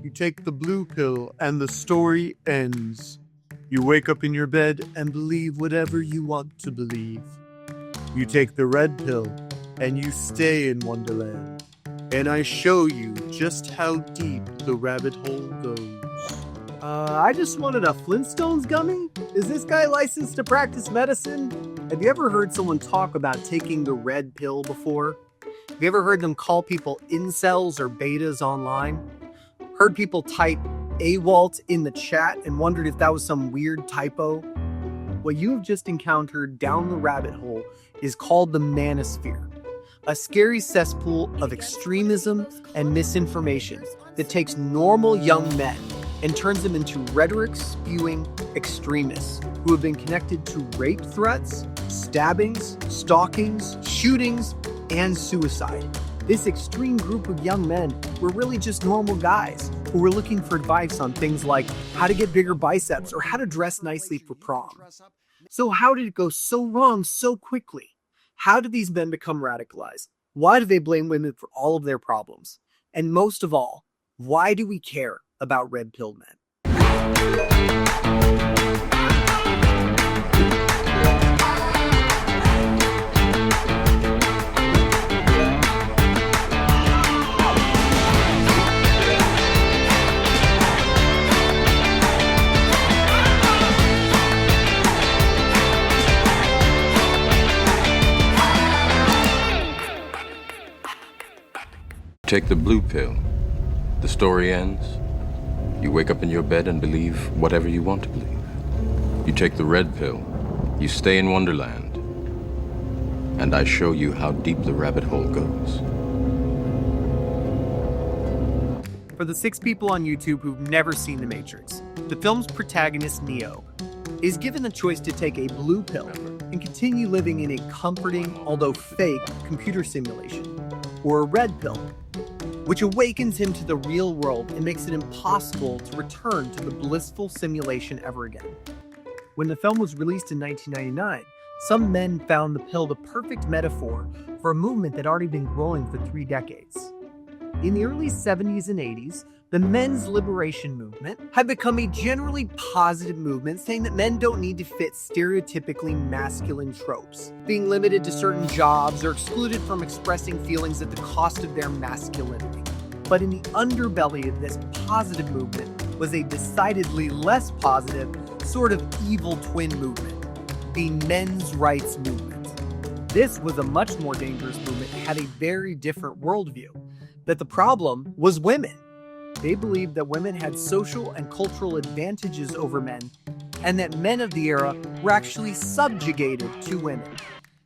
You take the blue pill and the story ends. You wake up in your bed and believe whatever you want to believe. You take the red pill and you stay in Wonderland. And I show you just how deep the rabbit hole goes. I just wanted a Flintstones gummy? Is this guy licensed to practice medicine? Have you ever heard someone talk about taking the red pill before? Have you ever heard them call people incels or betas online? Heard people type AWALT in the chat and wondered if that was some weird typo? What you have just encountered down the rabbit hole is called the Manosphere, a scary cesspool of extremism and misinformation that takes normal young men and turns them into rhetoric-spewing extremists who have been connected to rape threats, stabbings, stalkings, shootings, and suicide. This extreme group of young men were really just normal guys who were looking for advice on things like how to get bigger biceps or how to dress nicely for prom. So how did it go so wrong so quickly? How did these men become radicalized? Why do they blame women for all of their problems? And most of all, why do we care about red-pilled men? Take the blue pill. The story ends. You wake up in your bed and believe whatever you want to believe. You take the red pill. You stay in Wonderland. And I show you how deep the rabbit hole goes. For the 6 people on YouTube who've never seen The Matrix, the film's protagonist, Neo, is given the choice to take a blue pill and continue living in a comforting, although fake, computer simulation, or a red pill, which awakens him to the real world and makes it impossible to return to the blissful simulation ever again. When the film was released in 1999, some men found the pill the perfect metaphor for a movement that had already been growing for 3 decades. In the early 70s and 80s, the men's liberation movement had become a generally positive movement saying that men don't need to fit stereotypically masculine tropes, being limited to certain jobs or excluded from expressing feelings at the cost of their masculinity. But in the underbelly of this positive movement was a decidedly less positive, sort of evil twin movement, the men's rights movement. This was a much more dangerous movement and had a very different worldview, that the problem was women. They believed that women had social and cultural advantages over men, and that men of the era were actually subjugated to women.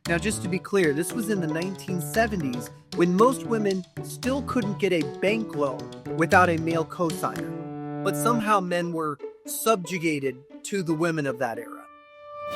Now, just to be clear, this was in the 1970s when most women still couldn't get a bank loan without a male cosigner, but somehow men were subjugated to the women of that era.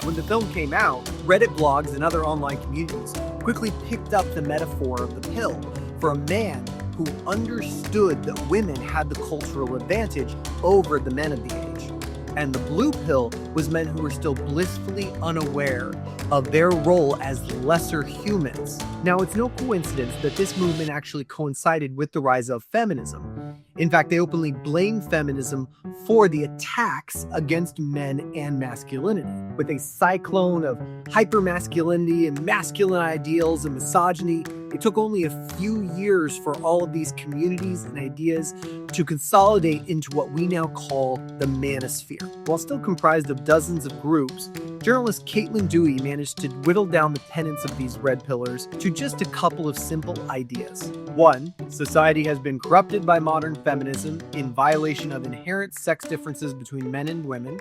When the film came out, Reddit blogs and other online communities quickly picked up the metaphor of the pill for a man who understood that women had the cultural advantage over the men of the age. And the blue pill was men who were still blissfully unaware of their role as lesser humans. Now, it's no coincidence that this movement actually coincided with the rise of feminism. In fact, they openly blame feminism for the attacks against men and masculinity. With a cyclone of hypermasculinity and masculine ideals and misogyny, it took only a few years for all of these communities and ideas to consolidate into what we now call the Manosphere. While still comprised of dozens of groups, journalist Caitlin Dewey managed to whittle down the tenets of these red pillars to just a couple of simple ideas. 1. Society has been corrupted by modern feminism in violation of inherent sex differences between men and women.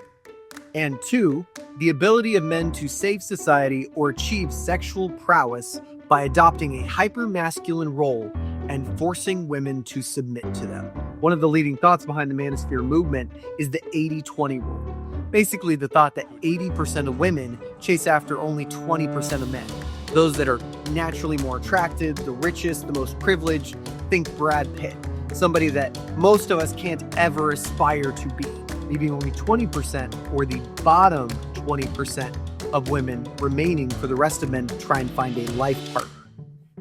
And 2. The ability of men to save society or achieve sexual prowess by adopting a hyper-masculine role and forcing women to submit to them. One of the leading thoughts behind the Manosphere movement is the 80-20 rule. Basically, the thought that 80% of women chase after only 20% of men. Those that are naturally more attractive, the richest, the most privileged. Think Brad Pitt, somebody that most of us can't ever aspire to be. Leaving only 20% or the bottom 20% of women remaining for the rest of men to try and find a life partner.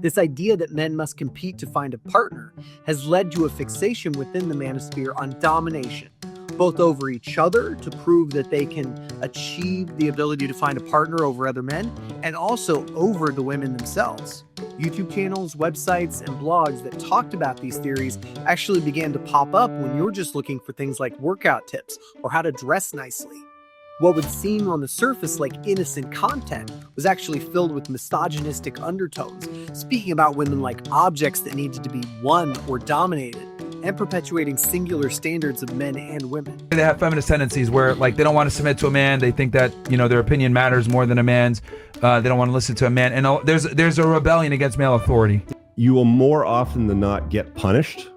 This idea that men must compete to find a partner has led to a fixation within the manosphere on domination, both over each other to prove that they can achieve the ability to find a partner over other men, and also over the women themselves. YouTube channels, websites, and blogs that talked about these theories actually began to pop up when you're just looking for things like workout tips or how to dress nicely. What would seem on the surface like innocent content was actually filled with misogynistic undertones, speaking about women like objects that needed to be won or dominated, and perpetuating singular standards of men and women. They have feminist tendencies where like they don't want to submit to a man. They think that, you know, their opinion matters more than a man's. They don't want to listen to a man. And there's a rebellion against male authority. You will more often than not get punished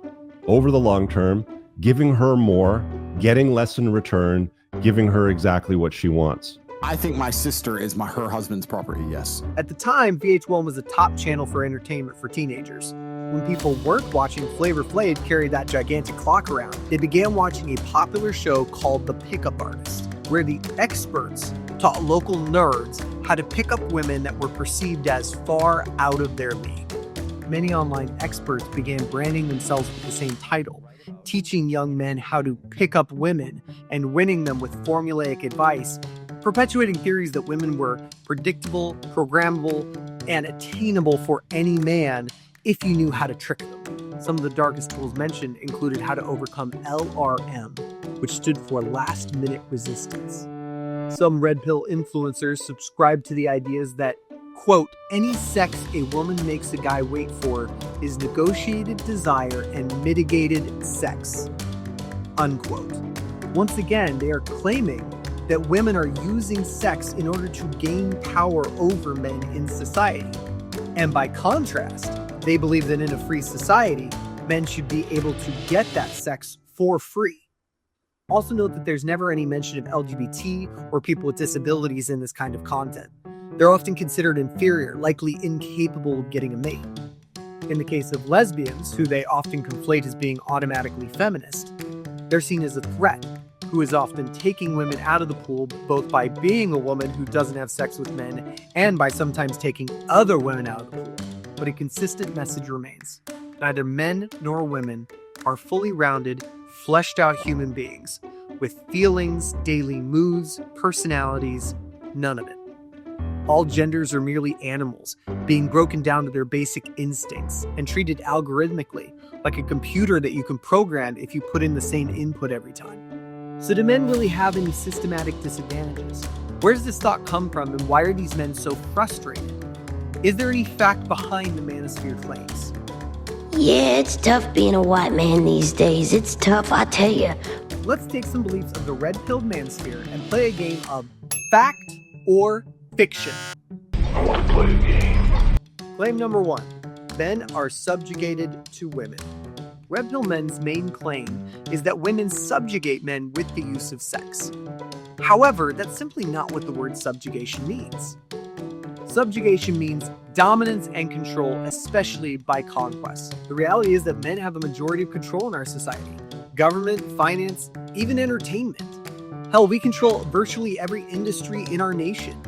over the long term, giving her more, getting less in return, giving her exactly what she wants. I think my sister is her husband's property, yes. At the time, VH1 was a top channel for entertainment for teenagers. When people weren't watching Flavor Flav carry that gigantic clock around, they began watching a popular show called The Pickup Artist, where the experts taught local nerds how to pick up women that were perceived as far out of their league. Many online experts began branding themselves with the same title, teaching young men how to pick up women and winning them with formulaic advice, perpetuating theories that women were predictable, programmable, and attainable for any man if you knew how to trick them. Some of the darkest tools mentioned included how to overcome LRM, which stood for last minute resistance. Some red pill influencers subscribed to the ideas that, quote, any sex a woman makes a guy wait for is negotiated desire and mitigated sex, unquote. Once again, they are claiming that women are using sex in order to gain power over men in society. And by contrast, they believe that in a free society, men should be able to get that sex for free. Also note that there's never any mention of LGBT or people with disabilities in this kind of content. They're often considered inferior, likely incapable of getting a mate. In the case of lesbians, who they often conflate as being automatically feminist, they're seen as a threat, who is often taking women out of the pool both by being a woman who doesn't have sex with men and by sometimes taking other women out of the pool. But a consistent message remains. Neither men nor women are fully rounded, fleshed out human beings with feelings, daily moods, personalities, none of it. All genders are merely animals, being broken down to their basic instincts and treated algorithmically, like a computer that you can program if you put in the same input every time. So do men really have any systematic disadvantages? Where does this thought come from, and why are these men so frustrated? Is there any fact behind the Manosphere claims? Yeah, it's tough being a white man these days. It's tough, I tell you. Let's take some beliefs of the Redpilled Manosphere and play a game of fact or fiction. I want to play a game. Claim number 1. Men are subjugated to women. Red Pill men's main claim is that women subjugate men with the use of sex. However, that's simply not what the word subjugation means. Subjugation means dominance and control, especially by conquest. The reality is that men have a majority of control in our society. Government, finance, even entertainment. Hell, we control virtually every industry in our nation.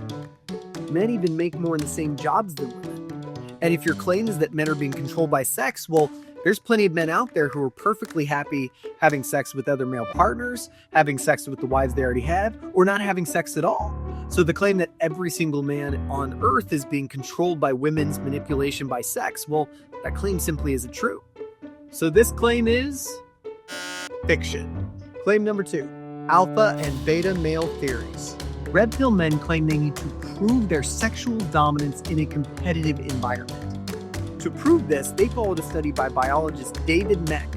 Men even make more in the same jobs than women. And if your claim is that men are being controlled by sex, well, there's plenty of men out there who are perfectly happy having sex with other male partners, having sex with the wives they already have, or not having sex at all. So the claim that every single man on earth is being controlled by women's manipulation by sex, well, that claim simply isn't true. So this claim is fiction. Claim number 2, alpha and beta male theories. Red pill men claim they need to prove their sexual dominance in a competitive environment. To prove this, they followed a study by biologist David Mech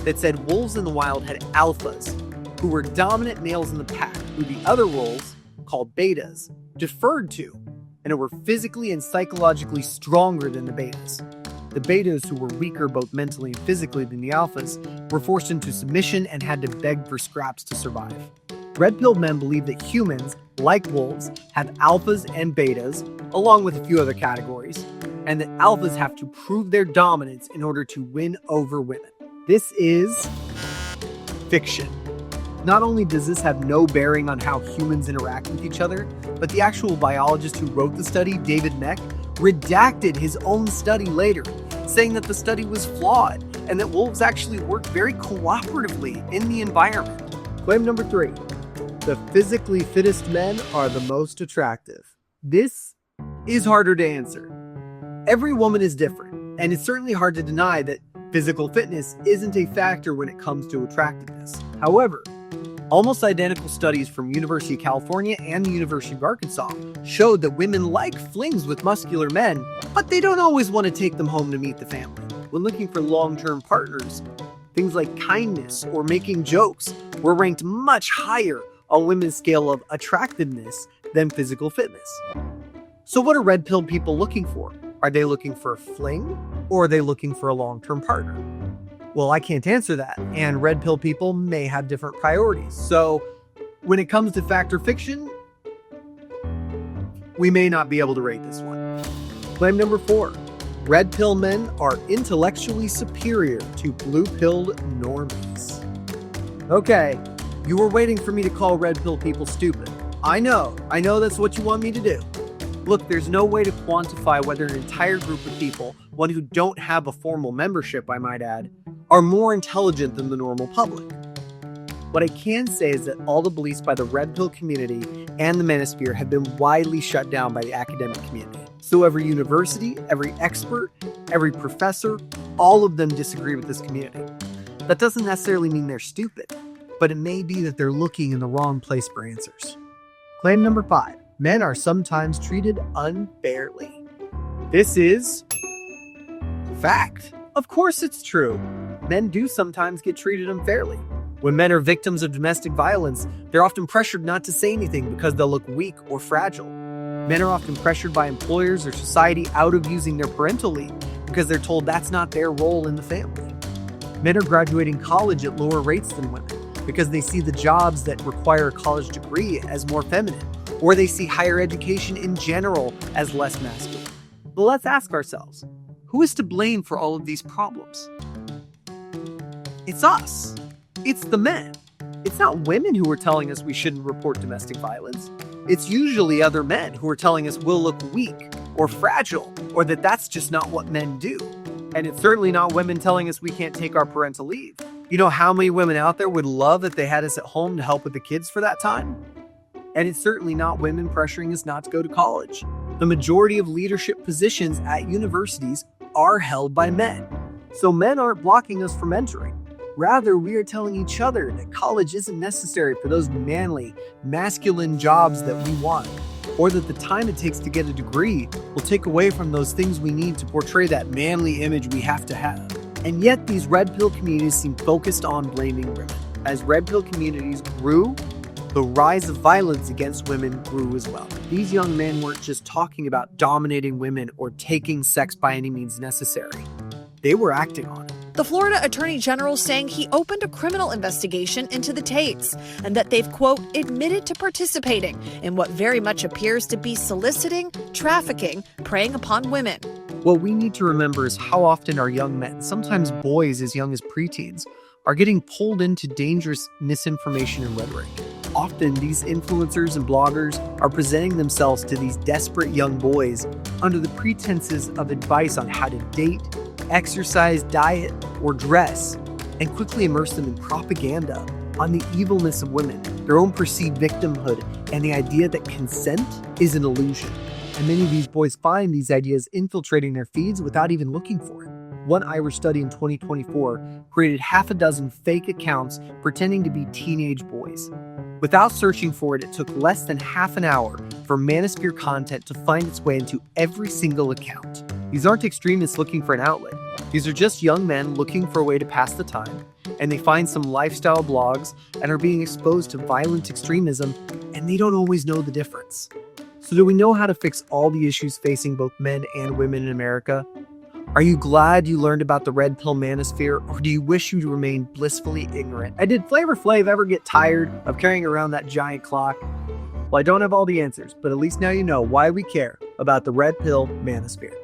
that said wolves in the wild had alphas, who were dominant males in the pack, who the other wolves, called betas, deferred to, and who were physically and psychologically stronger than the betas. The betas, who were weaker both mentally and physically than the alphas, were forced into submission and had to beg for scraps to survive. Red-pilled men believe that humans, like wolves, have alphas and betas, along with a few other categories, and that alphas have to prove their dominance in order to win over women. This is fiction. Not only does this have no bearing on how humans interact with each other, but the actual biologist who wrote the study, David Mech, redacted his own study later, saying that the study was flawed and that wolves actually work very cooperatively in the environment. Claim number 3. The physically fittest men are the most attractive. This is harder to answer. Every woman is different, and it's certainly hard to deny that physical fitness isn't a factor when it comes to attractiveness. However, almost identical studies from University of California and the University of Arkansas showed that women like flings with muscular men, but they don't always want to take them home to meet the family. When looking for long-term partners, things like kindness or making jokes were ranked much higher on women's scale of attractiveness than physical fitness. So what are red pill people looking for? Are they looking for a fling, or are they looking for a long-term partner? Well, I can't answer that, and red pill people may have different priorities. So when it comes to fact or fiction, we may not be able to rate this one. Claim number 4. Red pill men are intellectually superior to blue-pilled normies. Okay, you were waiting for me to call red pill people stupid. I know that's what you want me to do. Look, there's no way to quantify whether an entire group of people, one who don't have a formal membership, I might add, are more intelligent than the normal public. What I can say is that all the beliefs by the red pill community and the Manosphere have been widely shut down by the academic community. So every university, every expert, every professor, all of them disagree with this community. That doesn't necessarily mean they're stupid, but it may be that they're looking in the wrong place for answers. Claim number 5. Men are sometimes treated unfairly. This is fact. Of course it's true. Men do sometimes get treated unfairly. When men are victims of domestic violence, they're often pressured not to say anything because they'll look weak or fragile. Men are often pressured by employers or society out of using their parental leave because they're told that's not their role in the family. Men are graduating college at lower rates than women because they see the jobs that require a college degree as more feminine, or they see higher education in general as less masculine. But let's ask ourselves, who is to blame for all of these problems? It's us. It's the men. It's not women who are telling us we shouldn't report domestic violence. It's usually other men who are telling us we'll look weak or fragile, or that that's just not what men do. And it's certainly not women telling us we can't take our parental leave. You know how many women out there would love if they had us at home to help with the kids for that time? And it's certainly not women pressuring us not to go to college. The majority of leadership positions at universities are held by men. So men aren't blocking us from entering. Rather, we are telling each other that college isn't necessary for those manly, masculine jobs that we want, or that the time it takes to get a degree will take away from those things we need to portray that manly image we have to have. And yet these red pill communities seem focused on blaming women. As red pill communities grew, the rise of violence against women grew as well. These young men weren't just talking about dominating women or taking sex by any means necessary. They were acting on it. The Florida Attorney General saying he opened a criminal investigation into the Tates and that they've, quote, admitted to participating in what very much appears to be soliciting, trafficking, preying upon women. What we need to remember is how often our young men, sometimes boys as young as preteens, are getting pulled into dangerous misinformation and rhetoric. Often these influencers and bloggers are presenting themselves to these desperate young boys under the pretenses of advice on how to date, exercise, diet, or dress, and quickly immerse them in propaganda on the evilness of women, their own perceived victimhood, and the idea that consent is an illusion. And many of these boys find these ideas infiltrating their feeds without even looking for it. One Irish study in 2024 created half a dozen fake accounts pretending to be teenage boys. Without searching for it, it took less than half an hour for Manosphere content to find its way into every single account. These aren't extremists looking for an outlet. These are just young men looking for a way to pass the time, and they find some lifestyle blogs and are being exposed to violent extremism, and they don't always know the difference. So do we know how to fix all the issues facing both men and women in America? Are you glad you learned about the Red Pill Manosphere, or do you wish you remained blissfully ignorant? And did Flavor Flav ever get tired of carrying around that giant clock? Well, I don't have all the answers, but at least now you know why we care about the Red Pill Manosphere.